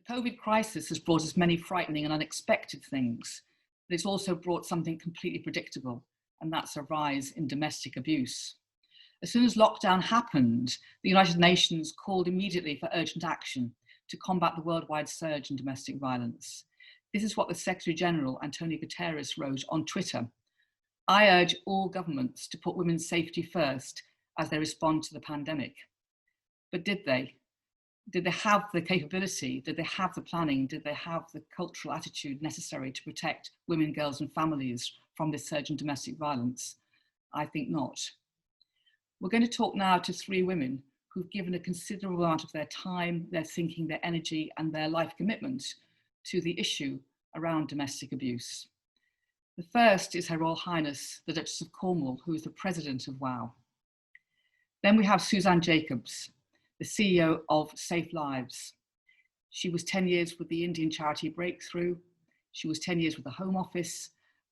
COVID crisis has brought us many frightening and unexpected things, but it's also brought something completely predictable, and that's a rise in domestic abuse. As soon as lockdown happened, the United Nations called immediately for urgent action to combat the worldwide surge in domestic violence. This is what the Secretary General, Antonio Guterres, wrote on Twitter. I urge all governments to put women's safety first as they respond to the pandemic. But did they? Did they have the capability? Did they have the planning? Did they have the cultural attitude necessary to protect women, girls and families from this surge in domestic violence? I think not. We're going to talk now to three women who've given a considerable amount of their time, their thinking, their energy and their life commitment to the issue around domestic abuse. The first is Her Royal Highness, the Duchess of Cornwall, who is the president of WOW. Then we have Suzanne Jacob, the CEO of SafeLives. She was 10 years with the Indian charity Breakthrough. She was 10 years with the Home Office,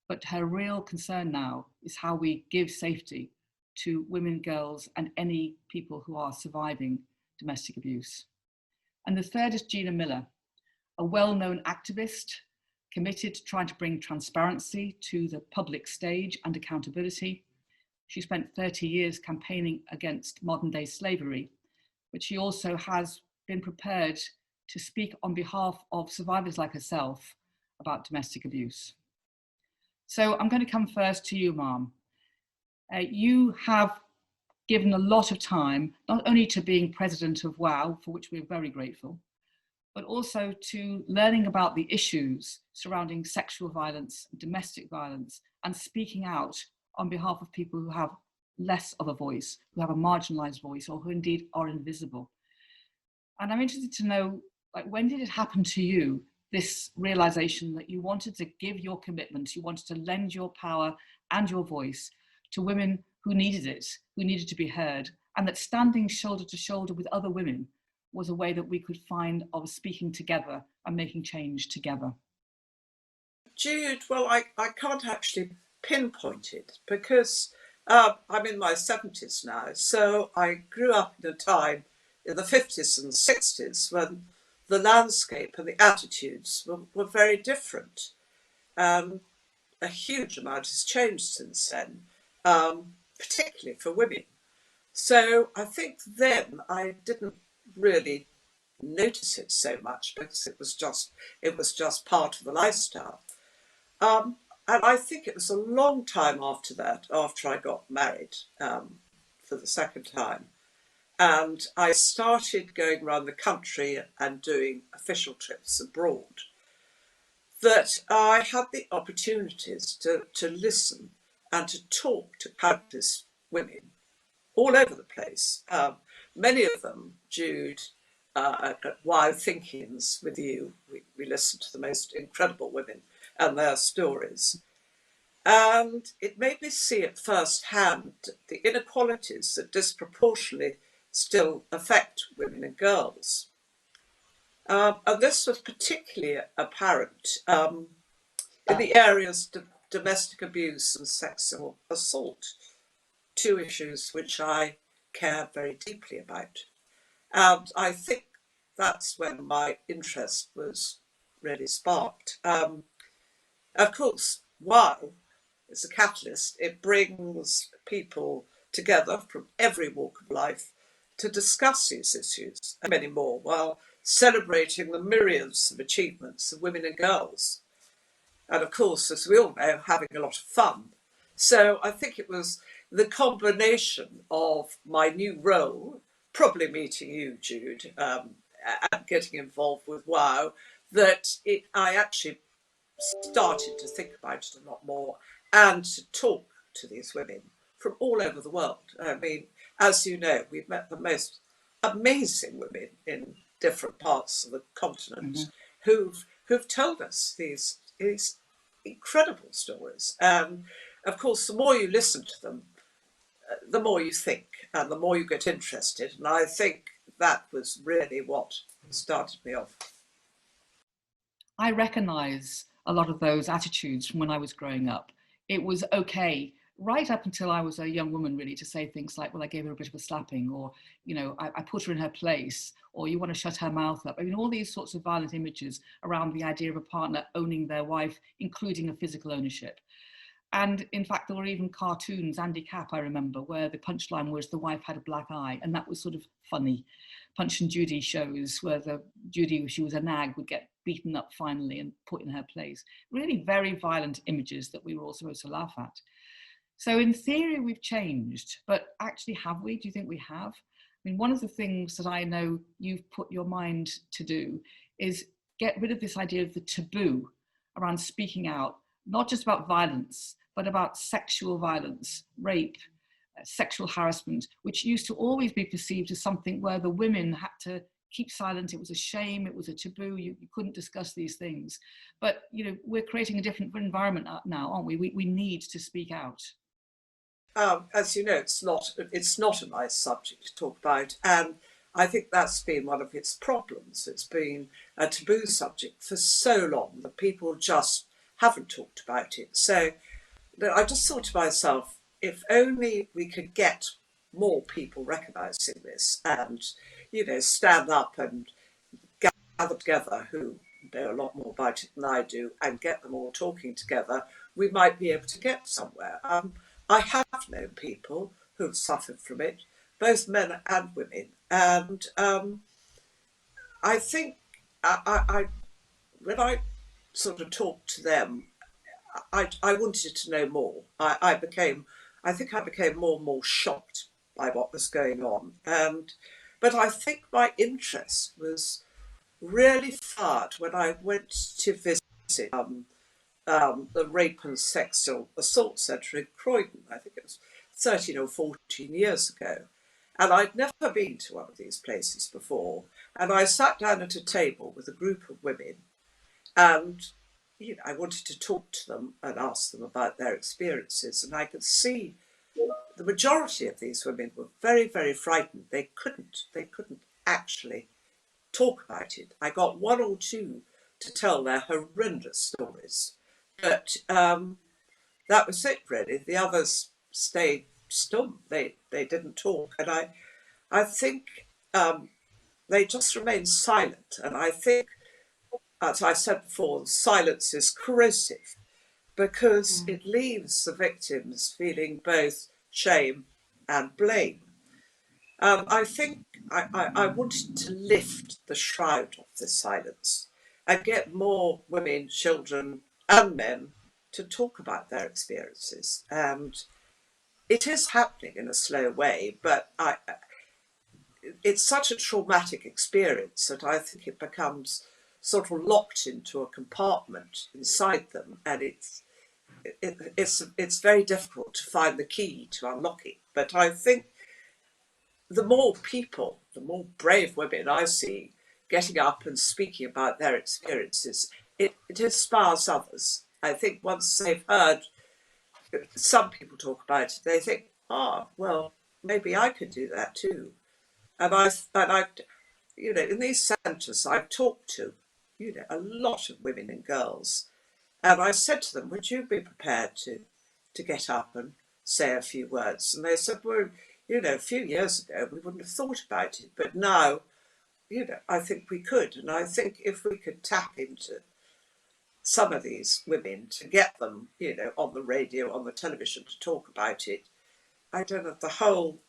but her real concern now is how we give safety to women, girls, and any people who are surviving domestic abuse. And the third is Gina Miller, a well-known activist committed to trying to bring transparency to the public stage and accountability. She spent 30 years campaigning against modern-day slavery, but she also has been prepared to speak on behalf of survivors like herself about domestic abuse. So I'm going to come first to you, Ma'am. You have given a lot of time, not only to being president of WOW, for which we're very grateful, but also to learning about the issues surrounding sexual violence, domestic violence, and speaking out on behalf of people who have less of a voice, who have a marginalised voice, or who indeed are invisible. And I'm interested to know, like, when did it happen to you, this realisation that you wanted to give your commitment, you wanted to lend your power and your voice to women who needed it, who needed to be heard, and that standing shoulder to shoulder with other women was a way that we could find of speaking together and making change together? Jude, well, I can't actually pinpoint it because I'm in my 70s now, so I grew up in a time in the 50s and 60s when the landscape and the attitudes were very different. A huge amount has changed since then, particularly for women. So I think then I didn't really notice it so much because it was just part of the lifestyle. And I think it was a long time after that, after I got married for the second time, and I started going around the country and doing official trips abroad, that I had the opportunities to listen and to talk to countless women all over the place. Many of them, Jude, at WOW Thinkings with you, we listened to the most incredible women and their stories. And it made me see at first hand the inequalities that disproportionately still affect women and girls. And this was particularly apparent in the areas of domestic abuse and sexual assault, two issues which I care very deeply about. And I think that's when my interest was really sparked. Of course, WOW is a catalyst. It brings people together from every walk of life to discuss these issues and many more, while celebrating the myriads of achievements of women and girls. And of course, as we all know, having a lot of fun. So I think it was the combination of my new role, probably meeting you, Jude, and getting involved with WOW, that I actually started to think about it a lot more and to talk to these women from all over the world. I mean, as you know, we've met the most amazing women in different parts of the continent who've told us these incredible stories. And of course, the more you listen to them, the more you think and the more you get interested. And I think that was really what started me off. I recognise a lot of those attitudes from when I was growing up. It was okay right up until I was a young woman, really, to say things like, well, I gave her a bit of a slapping, or, you know, I put her in her place, or you want to shut her mouth up. I mean, all these sorts of violent images around the idea of a partner owning their wife, including a physical ownership. And in fact, there were even cartoons, Andy Capp, I remember, where the punchline was the wife had a black eye, and that was sort of funny. Punch and Judy shows where the Judy, if she was a nag, would get beaten up finally and put in her place. Really very violent images that we were all supposed to laugh at. So in theory, we've changed, but actually, have we? Do you think we have? I mean, one of the things that I know you've put your mind to do is get rid of this idea of the taboo around speaking out, not just about violence, but about sexual violence, rape, sexual harassment, which used to always be perceived as something where the women had to keep silent. It was a shame, it was a taboo, you couldn't discuss these things. But, you know, we're creating a different environment now, aren't we? We need to speak out. As you know, it's not a nice subject to talk about, and I think that's been one of its problems. It's been a taboo subject for so long that people just haven't talked about it. So I just thought to myself, if only we could get more people recognising this and, you know, stand up and gather together who know a lot more about it than I do and get them all talking together, we might be able to get somewhere. I have known people who've suffered from it, both men and women, and I think I when I sort of talked to them, I wanted to know more. I think I became more and more shocked by what was going on, but I think my interest was really fired when I went to visit the Rape and Sexual Assault Centre in Croydon. I think it was 13 or 14 years ago. And I'd never been to one of these places before. And I sat down at a table with a group of women, and, you know, I wanted to talk to them and ask them about their experiences. And I could see the majority of these women were very, very frightened. They couldn't actually talk about it. I got one or two to tell their horrendous stories, but that was it, really. The others stayed stum. They didn't talk, and I think they just remained silent. And I think, as I said before, silence is corrosive because it leaves the victims feeling both shame and blame. I think I wanted to lift the shroud of this silence and get more women, children and men to talk about their experiences. And it is happening in a slow way, but it's such a traumatic experience that I think it becomes sort of locked into a compartment inside them, and it's very difficult to find the key to unlock it. But I think the more people, the more brave women I see getting up and speaking about their experiences, it inspires others. I think once they've heard some people talk about it, they think, well, maybe I could do that too. And I, you know, in these centres, I've talked to, you know, a lot of women and girls, and I said to them, would you be prepared to get up and say a few words? And they said, well, you know, a few years ago, we wouldn't have thought about it, but now, you know, I think we could. And I think if we could tap into some of these women to get them, you know, on the radio, on the television to talk about it, I don't know, the whole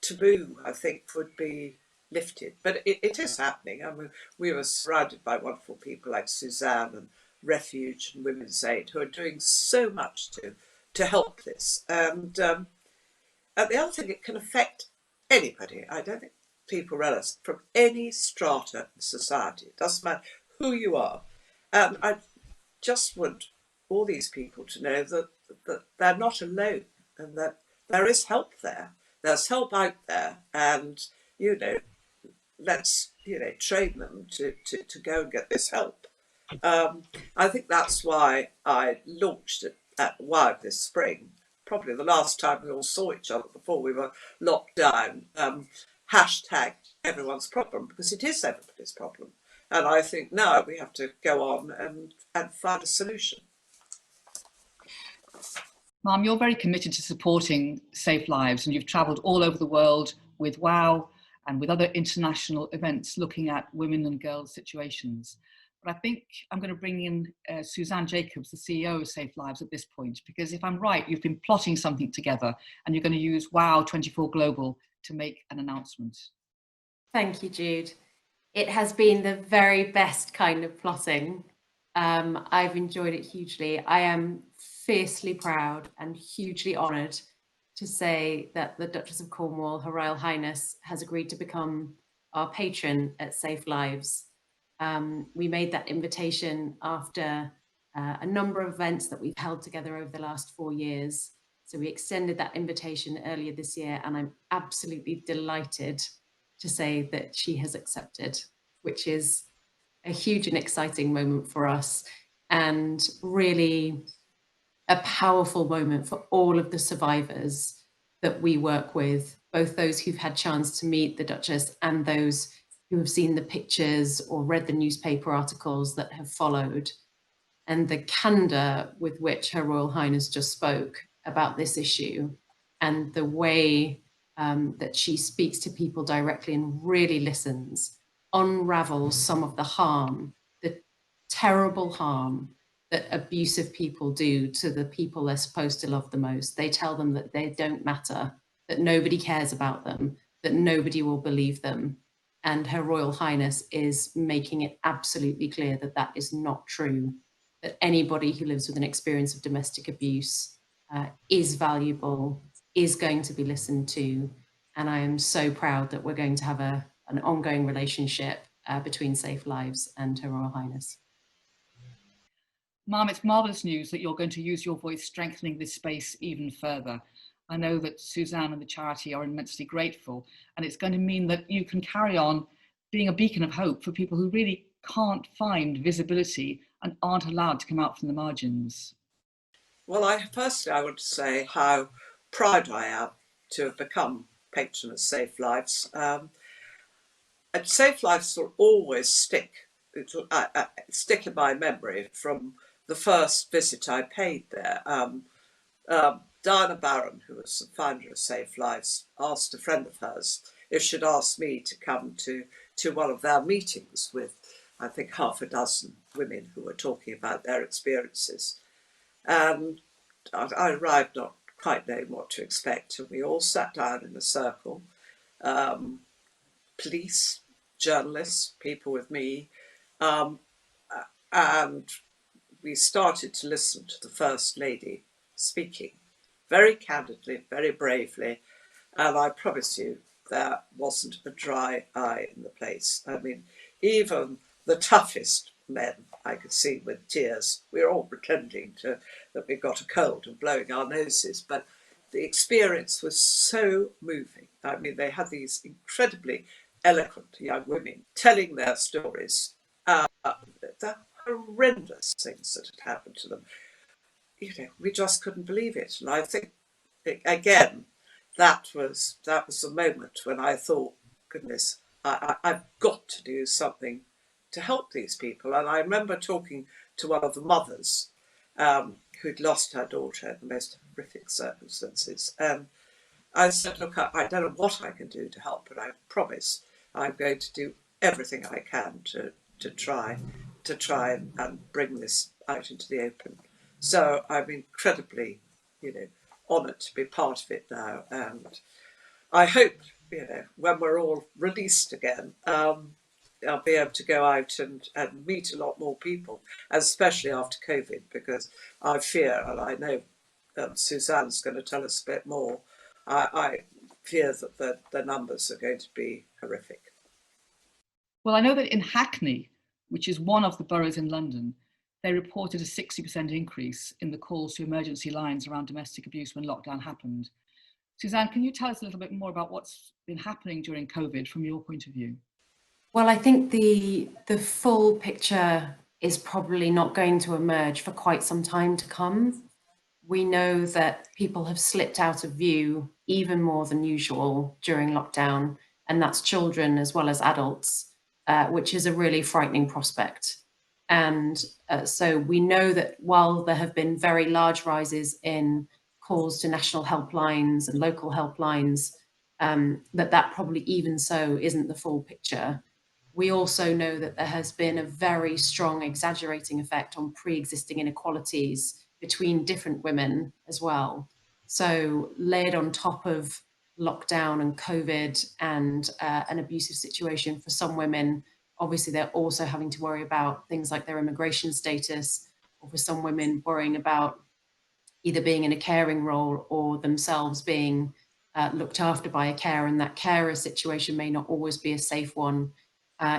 taboo, I think, would be lifted. But it is happening. I mean, we were surrounded by wonderful people like Suzanne and Refuge and Women's Aid who are doing so much to help this. And the other thing, it can affect anybody. I don't think people realise, from any strata in society. It doesn't matter who you are. I just want all these people to know that they're not alone, and that there is help there. There's help out there, and, you know, let's, you know, train them to go and get this help. I think that's why I launched it at WOW this spring, probably the last time we all saw each other before we were locked down, hashtag everyone's problem, because it is everybody's problem. And I think now we have to go on and find a solution. Ma'am, you're very committed to supporting Safe Lives, and you've travelled all over the world with WOW and with other international events looking at women and girls' situations. But I think I'm going to bring in Suzanne Jacob, the CEO of Safe Lives, at this point, because if I'm right, you've been plotting something together and you're going to use WOW 24 Global to make an announcement. Thank you, Jude. It has been the very best kind of plotting. I've enjoyed it hugely. I am fiercely proud and hugely honoured to say that the Duchess of Cornwall, Her Royal Highness, has agreed to become our patron at Safe Lives. We made that invitation after a number of events that we've held together over the last 4 years. So we extended that invitation earlier this year, and I'm absolutely delighted to say that she has accepted, which is a huge and exciting moment for us, and really a powerful moment for all of the survivors that we work with, both those who've had chance to meet the Duchess and those who have seen the pictures or read the newspaper articles that have followed. And the candor with which Her Royal Highness just spoke about this issue, and the way that she speaks to people directly and really listens, unravels some of the harm, the terrible harm that abusive people do to the people they're supposed to love the most. They tell them that they don't matter, that nobody cares about them, that nobody will believe them. And Her Royal Highness is making it absolutely clear that that is not true, that anybody who lives with an experience of domestic abuse is valuable, is going to be listened to. And I am so proud that we're going to have an ongoing relationship between Safe Lives and Her Royal Highness. Ma'am, it's marvellous news that you're going to use your voice strengthening this space even further. I know that Suzanne and the charity are immensely grateful, and it's going to mean that you can carry on being a beacon of hope for people who really can't find visibility and aren't allowed to come out from the margins. Well, firstly, I want to say how proud I am to have become patron of Safe Lives. And Safe Lives will always stick in my memory from the first visit I paid there. Diana Barron, who was the founder of Safe Lives, asked a friend of hers if she'd asked me to come to one of their meetings with, I think, half a dozen women who were talking about their experiences. And I arrived not quite knowing what to expect, and we all sat down in a circle, police, journalists, people with me, and we started to listen to the First Lady speaking very candidly, very bravely, and I promise you there wasn't a dry eye in the place. I mean, even the toughest men I could see with tears. We were all pretending that we got a cold and blowing our noses, but the experience was so moving. I mean, they had these incredibly eloquent young women telling their stories, the horrendous things that had happened to them. You know, we just couldn't believe it. And I think, again, that was the moment when I thought, goodness, I've got to do something to help these people. And I remember talking to one of the mothers who'd lost her daughter in the most horrific circumstances. And I said, look, I don't know what I can do to help, but I promise I'm going to do everything I can to try and bring this out into the open. So I'm incredibly, honoured to be part of it now. And I hope, when we're all released again, I'll be able to go out and meet a lot more people, especially after COVID, because I fear, and I know Suzanne's going to tell us a bit more, I fear that the numbers are going to be horrific. Well, I know that in Hackney, which is one of the boroughs in London, they reported a 60% increase in the calls to emergency lines around domestic abuse when lockdown happened. Suzanne, can you tell us a little bit more about what's been happening during COVID from your point of view? Well, I think the full picture is probably not going to emerge for quite some time to come. We know that people have slipped out of view even more than usual during lockdown, and that's children as well as adults, which is a really frightening prospect. And so we know that while there have been very large rises in calls to national helplines and local helplines, that probably even so isn't the full picture. We also know that there has been a very strong exaggerating effect on pre-existing inequalities between different women as well. So layered on top of lockdown and COVID and an abusive situation for some women, obviously they're also having to worry about things like their immigration status, or for some women worrying about either being in a caring role or themselves being looked after by a carer, and that carer situation may not always be a safe one.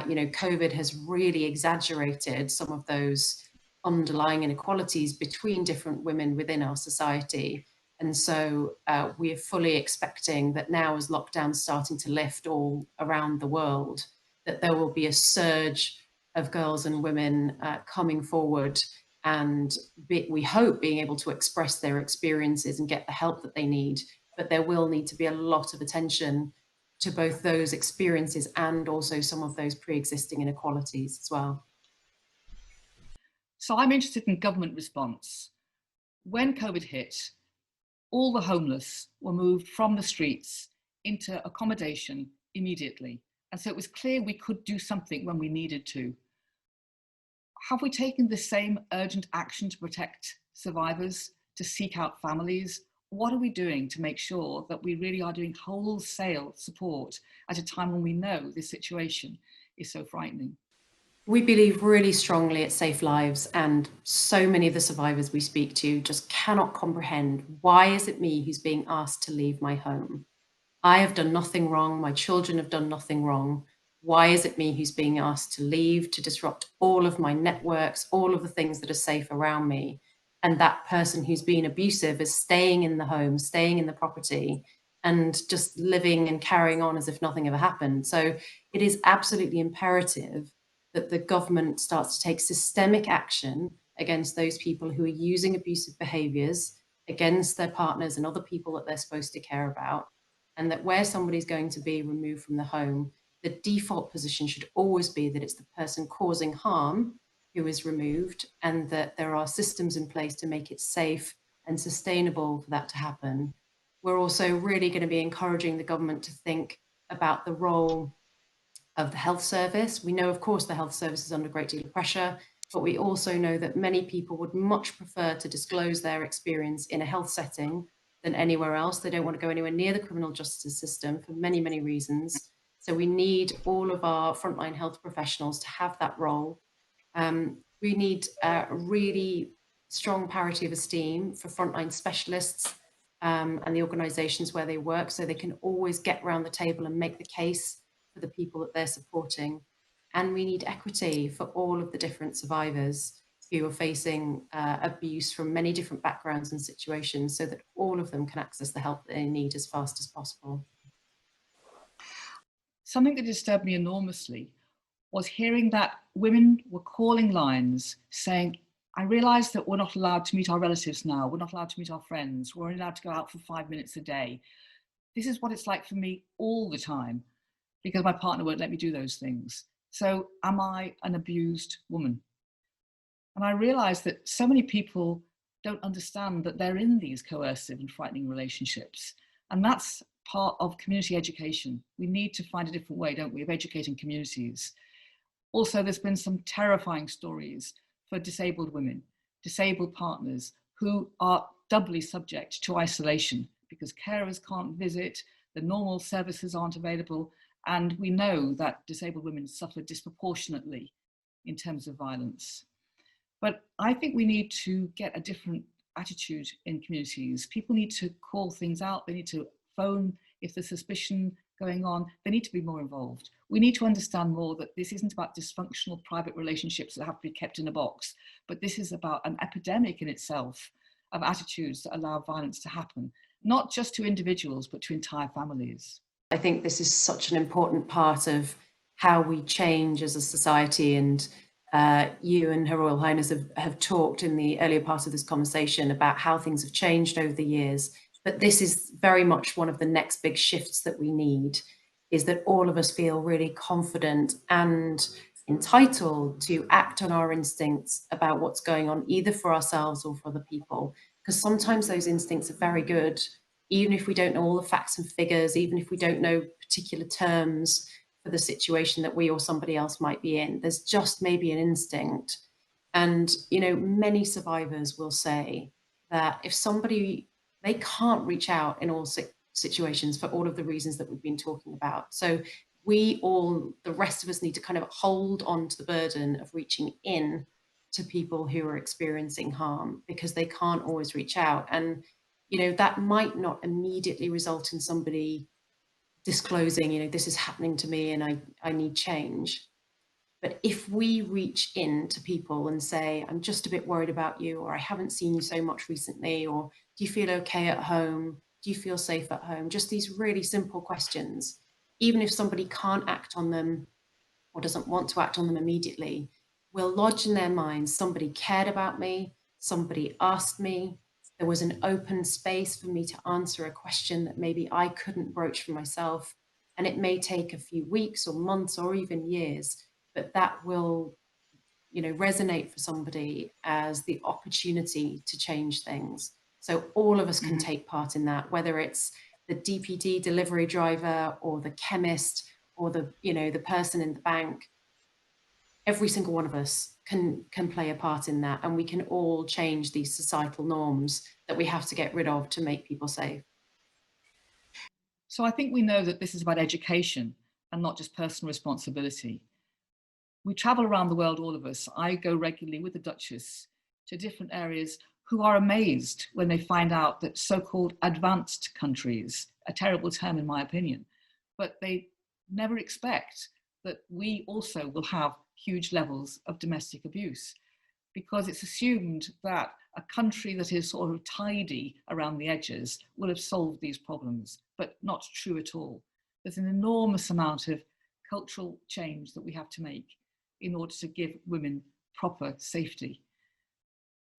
You know, COVID has really exaggerated some of those underlying inequalities between different women within our society. And so we're fully expecting that now, as lockdown's starting to lift all around the world, that there will be a surge of girls and women coming forward and we hope being able to express their experiences and get the help that they need. But there will need to be a lot of attention to both those experiences and also some of those pre-existing inequalities as well. So I'm interested in government response. When COVID hit, all the homeless were moved from the streets into accommodation immediately. And so it was clear we could do something when we needed to. Have we taken the same urgent action to protect survivors, to seek out families? What are we doing to make sure that we really are doing wholesale support at a time when we know this situation is so frightening? We believe really strongly at SafeLives, and so many of the survivors we speak to just cannot comprehend, why is it me who's being asked to leave my home? I have done nothing wrong, my children have done nothing wrong. Why is it me who's being asked to leave, to disrupt all of my networks, all of the things that are safe around me? And that person who's been abusive is staying in the home, staying in the property, and just living and carrying on as if nothing ever happened. So it is absolutely imperative that the government starts to take systemic action against those people who are using abusive behaviours against their partners and other people that they're supposed to care about. And that where somebody's going to be removed from the home, the default position should always be that it's the person causing harm who is removed, and that there are systems in place to make it safe and sustainable for that to happen. We're also really going to be encouraging the government to think about the role of the health service. We know, of course, the health service is under a great deal of pressure, but we also know that many people would much prefer to disclose their experience in a health setting than anywhere else. They don't want to go anywhere near the criminal justice system for many, many reasons. So we need all of our frontline health professionals to have that role. We need a really strong parity of esteem for frontline specialists and the organisations where they work, so they can always get around the table and make the case for the people that they're supporting. And we need equity for all of the different survivors who are facing abuse from many different backgrounds and situations, so that all of them can access the help that they need as fast as possible. Something that disturbed me enormously was hearing that women were calling lines saying, I realise that we're not allowed to meet our relatives now, we're not allowed to meet our friends, we're only allowed to go out for 5 minutes a day. This is what it's like for me all the time, because my partner won't let me do those things. So am I an abused woman? And I realised that so many people don't understand that they're in these coercive and frightening relationships. And that's part of community education. We need to find a different way, don't we, of educating communities. Also, there's been some terrifying stories for disabled women, disabled partners who are doubly subject to isolation because carers can't visit, the normal services aren't available, and we know that disabled women suffer disproportionately in terms of violence. But I think we need to get a different attitude in communities. People need to call things out, they need to phone if there's suspicion going on, they need to be more involved. We need to understand more that this isn't about dysfunctional private relationships that have to be kept in a box, but this is about an epidemic in itself of attitudes that allow violence to happen, not just to individuals, but to entire families. I think this is such an important part of how we change as a society, and you and Her Royal Highness have talked in the earlier part of this conversation about how things have changed over the years. But this is very much one of the next big shifts that we need, is that all of us feel really confident and entitled to act on our instincts about what's going on, either for ourselves or for other people. because sometimes those instincts are very good, even if we don't know all the facts and figures, even if we don't know particular terms for the situation that we or somebody else might be in. There's just maybe an instinct. And, you know, many survivors will say that if somebody, they can't reach out in all situations for all of the reasons that we've been talking about. So we all, the rest of us, need to kind of hold on to the burden of reaching in to people who are experiencing harm, because they can't always reach out. And, you know, that might not immediately result in somebody disclosing, you know, this is happening to me and I need change. But if we reach in to people and say, I'm just a bit worried about you, or I haven't seen you so much recently, or do you feel okay at home? Do you feel safe at home? Just these really simple questions. Even if somebody can't act on them or doesn't want to act on them immediately, will lodge in their minds, somebody cared about me, somebody asked me, there was an open space for me to answer a question that maybe I couldn't broach for myself. And it may take a few weeks or months or even years, but that will, you know, resonate for somebody as the opportunity to change things. So all of us can take part in that, whether it's the DPD delivery driver or the chemist or the, you know, the person in the bank. Every single one of us can play a part in that, and we can all change these societal norms that we have to get rid of to make people safe. So I think we know that this is about education and not just personal responsibility. We travel around the world, all of us. I go regularly with the Duchess to different areas who are amazed when they find out that so-called advanced countries, a terrible term in my opinion, but they never expect that we also will have huge levels of domestic abuse, because it's assumed that a country that is sort of tidy around the edges will have solved these problems, but not true at all. There's an enormous amount of cultural change that we have to make in order to give women proper safety.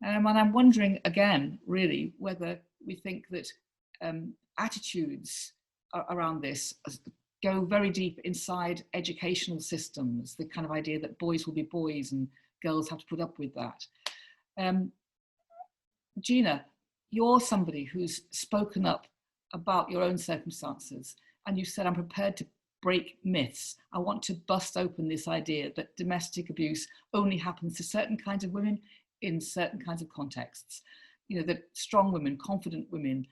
And I'm wondering again, really, whether we think that attitudes around this go very deep inside educational systems, the kind of idea that boys will be boys and girls have to put up with that. Gina, you're somebody who's spoken up about your own circumstances, and you said, I'm prepared to break myths. I want to bust open this idea that domestic abuse only happens to certain kinds of women in certain kinds of contexts. You know, that strong women, confident women,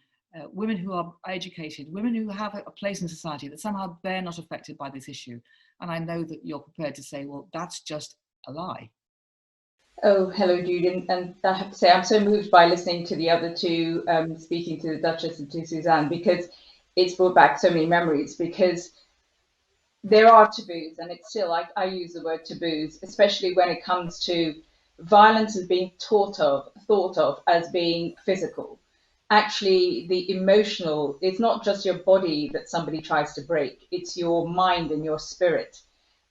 women who are educated, women who have a place in society, that somehow they're not affected by this issue. And I know that you're prepared to say, well, that's just a lie. Oh, hello, Jude. And I have to say, I'm so moved by listening to the other two, speaking to the Duchess and to Suzanne, because it's brought back so many memories, because there are taboos, and it's still, I use the word taboos, especially when it comes to violence as being thought of as being physical. Actually, the emotional, it's not just your body that somebody tries to break, it's your mind and your spirit.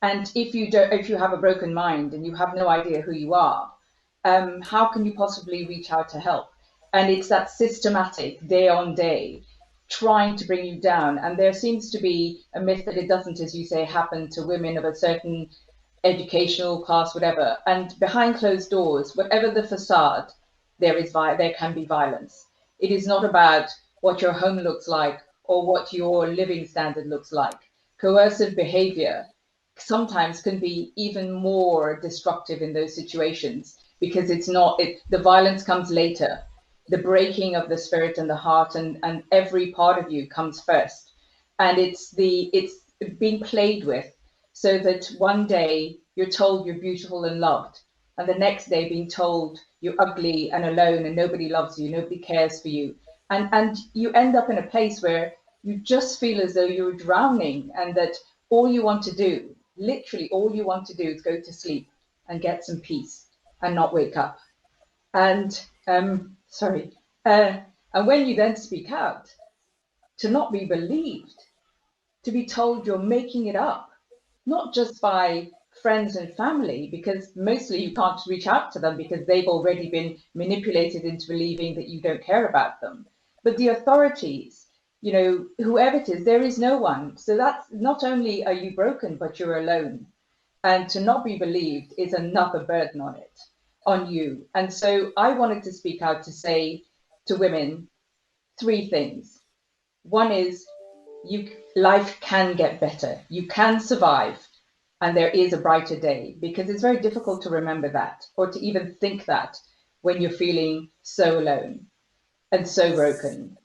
And if you have a broken mind and you have no idea who you are, how can you possibly reach out to help? And it's that systematic, day on day, trying to bring you down. And there seems to be a myth that it doesn't, as you say, happen to women of a certain educational class, whatever. And behind closed doors, whatever the facade, there can be violence. It is not about what your home looks like or what your living standard looks like. Coercive behavior sometimes can be even more destructive in those situations, because the violence comes later. The breaking of the spirit and the heart and every part of you comes first. And it's being played with, so that one day you're told you're beautiful and loved, and the next day being told you're ugly and alone and nobody loves you, nobody cares for you. And you end up in a place where you just feel as though you're drowning, and that all you want to do, literally all you want to do, is go to sleep and get some peace and not wake up. And and when you then speak out, to not be believed, to be told you're making it up, not just by friends and family, because mostly you can't reach out to them because they've already been manipulated into believing that you don't care about them, but the authorities, you know, whoever it is, there is no one. So that's not only are you broken, but you're alone. And to not be believed is another burden on you. And so I wanted to speak out to say, to women three things. One is life can get better. You can survive, and there is a brighter day, because it's very difficult to remember that or to even think that when you're feeling so alone and so broken.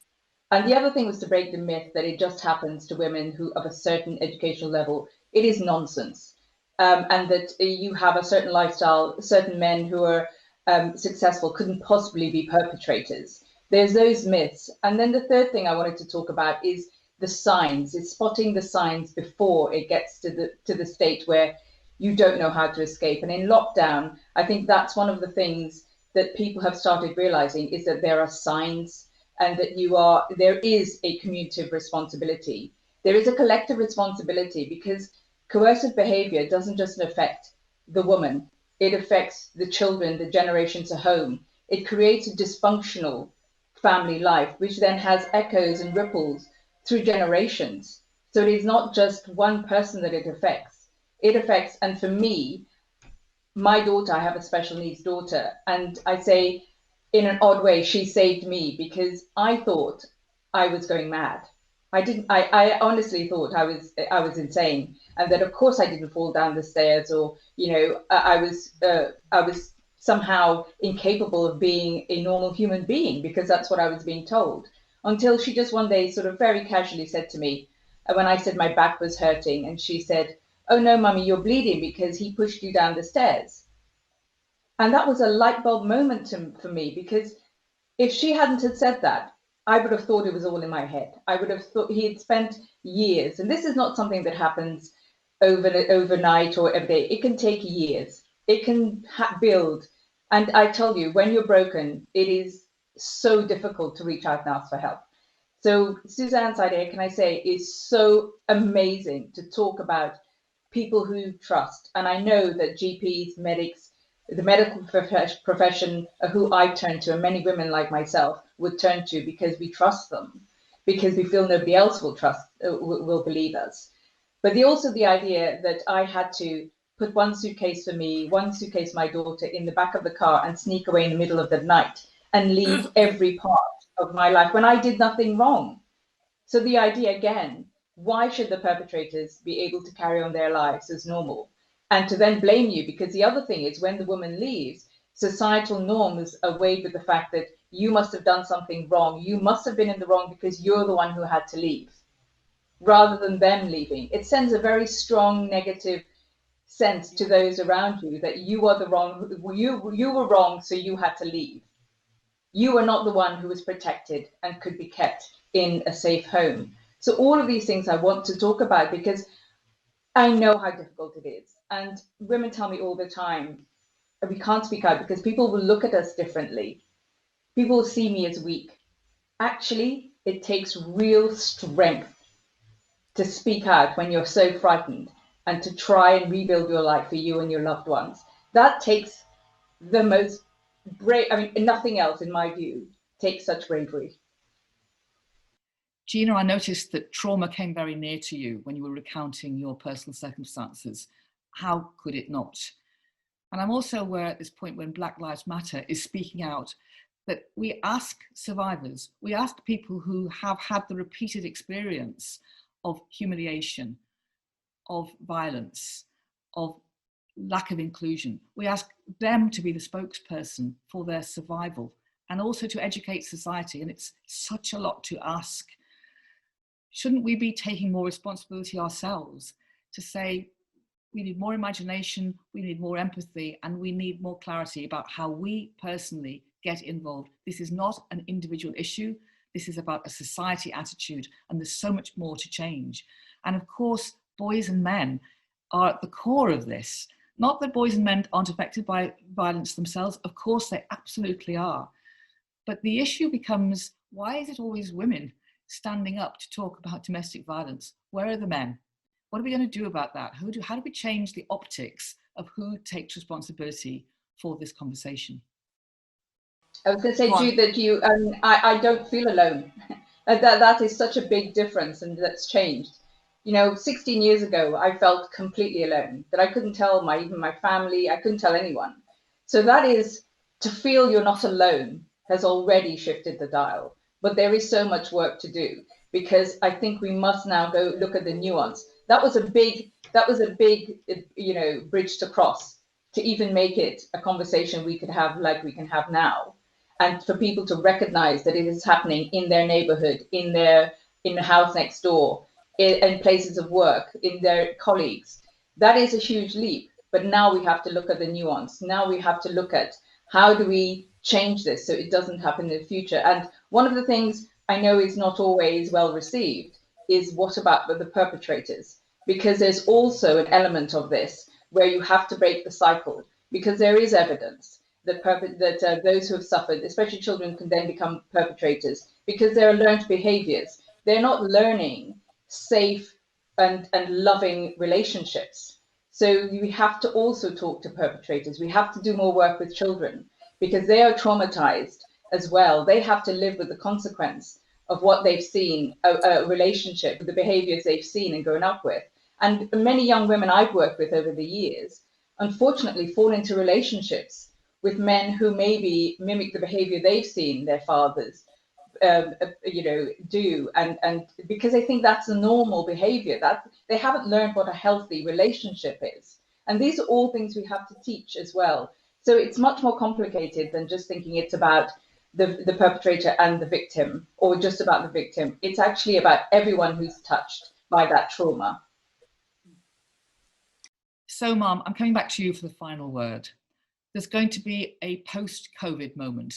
And the other thing was to break the myth that it just happens to women who of a certain educational level. It is nonsense. And that you have a certain lifestyle, certain men who are successful couldn't possibly be perpetrators. There's those myths. And then the third thing I wanted to talk about is the signs. It's spotting the signs before it gets to the state where you don't know how to escape. And in lockdown, I think that's one of the things that people have started realizing, is that there are signs, and that there is a community responsibility. There is a collective responsibility, because coercive behavior doesn't just affect the woman, it affects the children, the generations at home. It creates a dysfunctional family life, which then has echoes and ripples through generations. So it is not just one person that it affects. It affects, and for me, my daughter, I have a special needs daughter, and I say, in an odd way, she saved me, because I thought I was going mad. I honestly thought I was insane, and that of course I didn't fall down the stairs, or I was somehow incapable of being a normal human being, because that's what I was being told. Until she just one day sort of very casually said to me, when I said my back was hurting, and she said, "Oh no, mummy, you're bleeding because he pushed you down the stairs." And that was a light bulb moment for me, because if she hadn't had said that, I would have thought it was all in my head. I would have thought he had spent years, and this is not something that happens overnight or every day. It can take years. It can build. And I tell you, when you're broken, it is so difficult to reach out and ask for help. So Suzanne's idea, can I say, is so amazing to talk about people who trust. And I know that GPs, medics, the medical profession who I turn to, and many women like myself would turn to, because we trust them, because we feel nobody else will believe us. But also the idea that I had to put one suitcase for me, one suitcase for my daughter in the back of the car, and sneak away in the middle of the night and leave every part of my life when I did nothing wrong. So the idea again, why should the perpetrators be able to carry on their lives as normal? And to then blame you, because the other thing is, when the woman leaves, societal norms are weighed with the fact that you must have done something wrong. You must have been in the wrong because you're the one who had to leave, rather than them leaving. It sends a very strong negative sense to those around you that you are the wrong, you were wrong, so you had to leave. You were not the one who was protected and could be kept in a safe home. So all of these things I want to talk about, because I know how difficult it is. And women tell me all the time, we can't speak out because people will look at us differently. People will see me as weak. Actually, it takes real strength to speak out when you're so frightened, and to try and rebuild your life for you and your loved ones. That takes the most brave, nothing else, in my view, takes such bravery. Gina, I noticed that trauma came very near to you when you were recounting your personal circumstances. How could it not? And I'm also aware at this point, when Black Lives Matter is speaking out, that we ask survivors, we ask people who have had the repeated experience of humiliation, of violence, of lack of inclusion. We ask them to be the spokesperson for their survival, and also to educate society. And it's such a lot to ask. Shouldn't we be taking more responsibility ourselves to say, we need more imagination, we need more empathy, and we need more clarity about how we personally get involved. This is not an individual issue. This is about a society attitude, and there's so much more to change. And of course, boys and men are at the core of this. Not that boys and men aren't affected by violence themselves. Of course, they absolutely are. But the issue becomes, why is it always women standing up to talk about domestic violence? Where are the men? What are we going to do about that? How do we change the optics of who takes responsibility for this conversation? I was going to say, Jude, that I don't feel alone. that is such a big difference, and that's changed. 16 years ago, I felt completely alone, that I couldn't tell even my family, I couldn't tell anyone. So that is to feel you're not alone. has already shifted the dial. But there is so much work to do, because I think we must now go look at the nuance. That was a big, bridge to cross, to even make it a conversation we could have like we can have now, and for people to recognize that it is happening in their neighborhood, in the house next door, in places of work, in their colleagues. That is a huge leap. But now we have to look at the nuance. Now we have to look at how do we change this so it doesn't happen in the future. And one of the things I know is not always well received is, what about the perpetrators? Because there's also an element of this where you have to break the cycle, because there is evidence that those who have suffered, especially children, can then become perpetrators because there are learned behaviors. They're not learning safe and loving relationships. So we have to also talk to perpetrators. We have to do more work with children, because they are traumatized as well. They have to live with the consequence of what they've seen, a relationship, the behaviors they've seen and grown up with. And many young women I've worked with over the years, unfortunately, fall into relationships with men who maybe mimic the behavior they've seen their fathers do, and because they think that's a normal behavior, that they haven't learned what a healthy relationship is. And these are all things we have to teach as well. So it's much more complicated than just thinking it's about the perpetrator and the victim, or just about the victim. It's actually about everyone who's touched by that trauma. So, Mum, I'm coming back to you for the final word. There's going to be a post-COVID moment.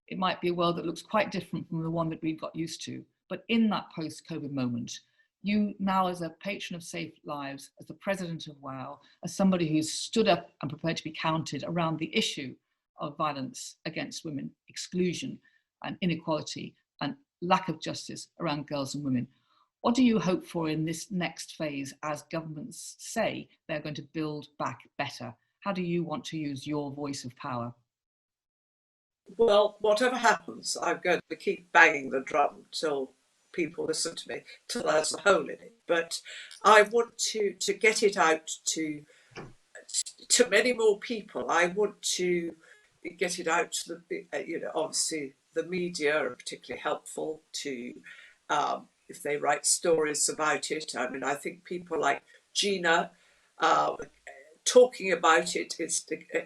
It might be a world that looks quite different from the one that we've got used to. But in that post-COVID moment, you now, as a patron of SafeLives, as the president of WOW, as somebody who's stood up and prepared to be counted around the issue of violence against women, exclusion and inequality and lack of justice around girls and women, what do you hope for in this next phase as governments say they're going to build back better? How do you want to use your voice of power? Well, whatever happens, I'm going to keep banging the drum till people listen to me, till there's a hole in it. But I want to get it out to many more people. I want to get it out to the, obviously the media are particularly helpful to, if they write stories about it. I mean, I think people like Gina talking about it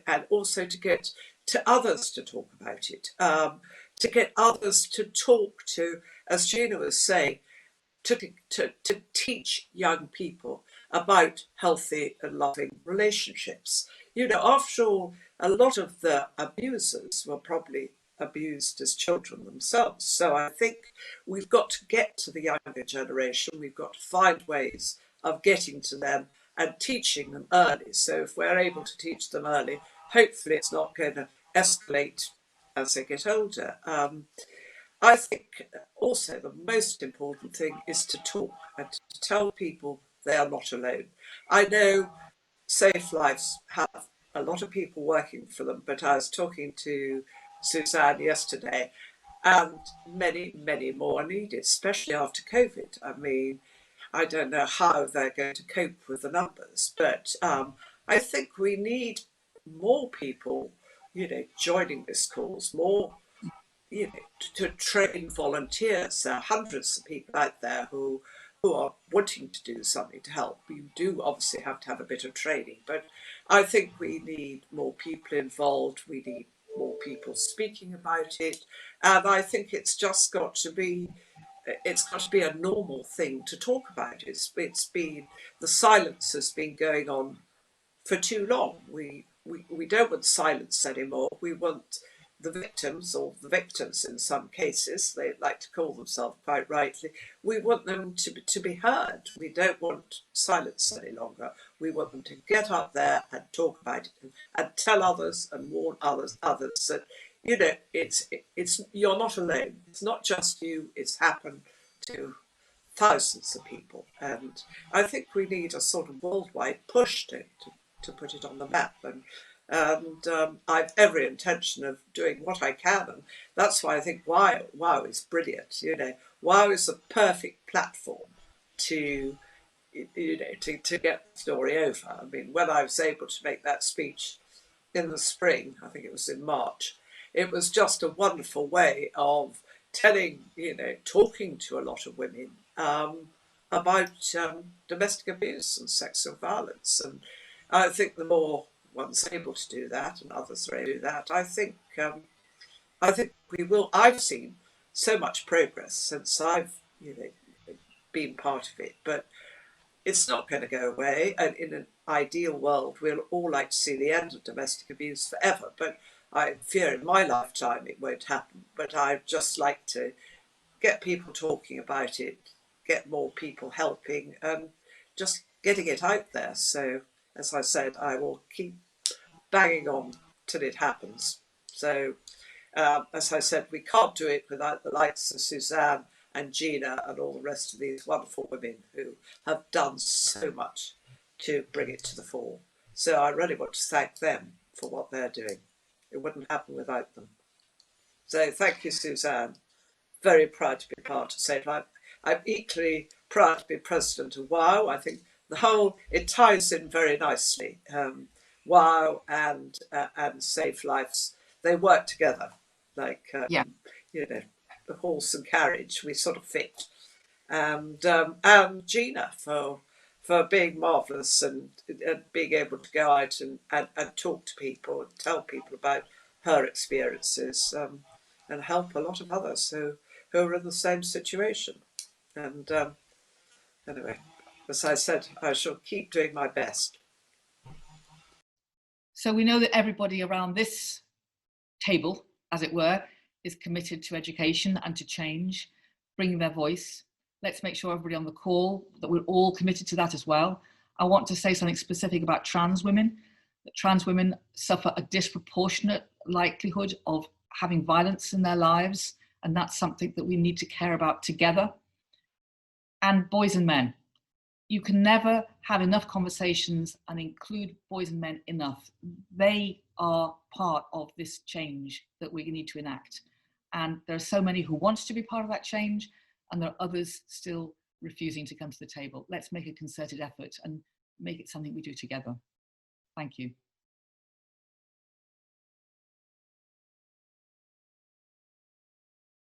and also to get to others to talk about it, to get others to talk to, as Gina was saying, to teach young people about healthy and loving relationships. After all, a lot of the abusers were probably abused as children themselves. So I think we've got to get to the younger generation. We've got to find ways of getting to them and teaching them early. So if we're able to teach them early, hopefully it's not going to escalate as they get older. I think also the most important thing is to talk and to tell people they are not alone. I know SafeLives have a lot of people working for them, but I was talking to Suzanne yesterday, and many, many more are needed, especially after COVID. I mean, I don't know how they're going to cope with the numbers, but I think we need more people, joining this cause, more, to train volunteers. There are hundreds of people out there who are wanting to do something to help. You do obviously have to have a bit of training, but I think we need more people involved. We need more people speaking about it, and I think it's got to be a normal thing to talk about. It's been, the silence has been going on for too long. We don't want silence anymore. We want the victims, or the victims in some cases, they like to call themselves quite rightly, we want them to be heard. We don't want silence any longer. We want them to get up there and talk about it and tell others and warn others that, it's you're not alone. It's not just you, it's happened to thousands of people. And I think we need a sort of worldwide push to put it on the map. And I've every intention of doing what I can, and that's why I think WOW is brilliant. WOW is the perfect platform to to get the story over. I mean, when I was able to make that speech in the spring, I think it was in March, it was just a wonderful way of telling, talking to a lot of women about domestic abuse and sexual violence. And I think the more one's able to do that, and others are able to do that, I think we will. I've seen so much progress since I've been part of it, but it's not going to go away. And in an ideal world, we'll all like to see the end of domestic abuse forever. But I fear in my lifetime it won't happen. But I'd just like to get people talking about it, get more people helping, and just getting it out there. So, as I said, I will keep banging on till it happens. So, as I said, we can't do it without the likes of Suzanne and Gina and all the rest of these wonderful women who have done so much to bring it to the fore. So I really want to thank them for what they're doing. It wouldn't happen without them. So thank you, Suzanne. Very proud to be part of SafeLives. I'm equally proud to be president of WOW. I think it ties in very nicely. WOW and SafeLives, they work together like, the horse and carriage, we sort of fit. And Gina for being marvellous and being able to go out and talk to people and tell people about her experiences and help a lot of others who are in the same situation. And anyway, as I said, I shall keep doing my best. So we know that everybody around this table, as it were, is committed to education and to change, bringing their voice. Let's make sure everybody on the call that we're all committed to that as well. I want to say something specific about trans women. That trans women suffer a disproportionate likelihood of having violence in their lives, and that's something that we need to care about together. And boys and men. You can never have enough conversations and include boys and men enough. They are part of this change that we need to enact. And there are so many who want to be part of that change, and there are others still refusing to come to the table. Let's make a concerted effort and make it something we do together. Thank you.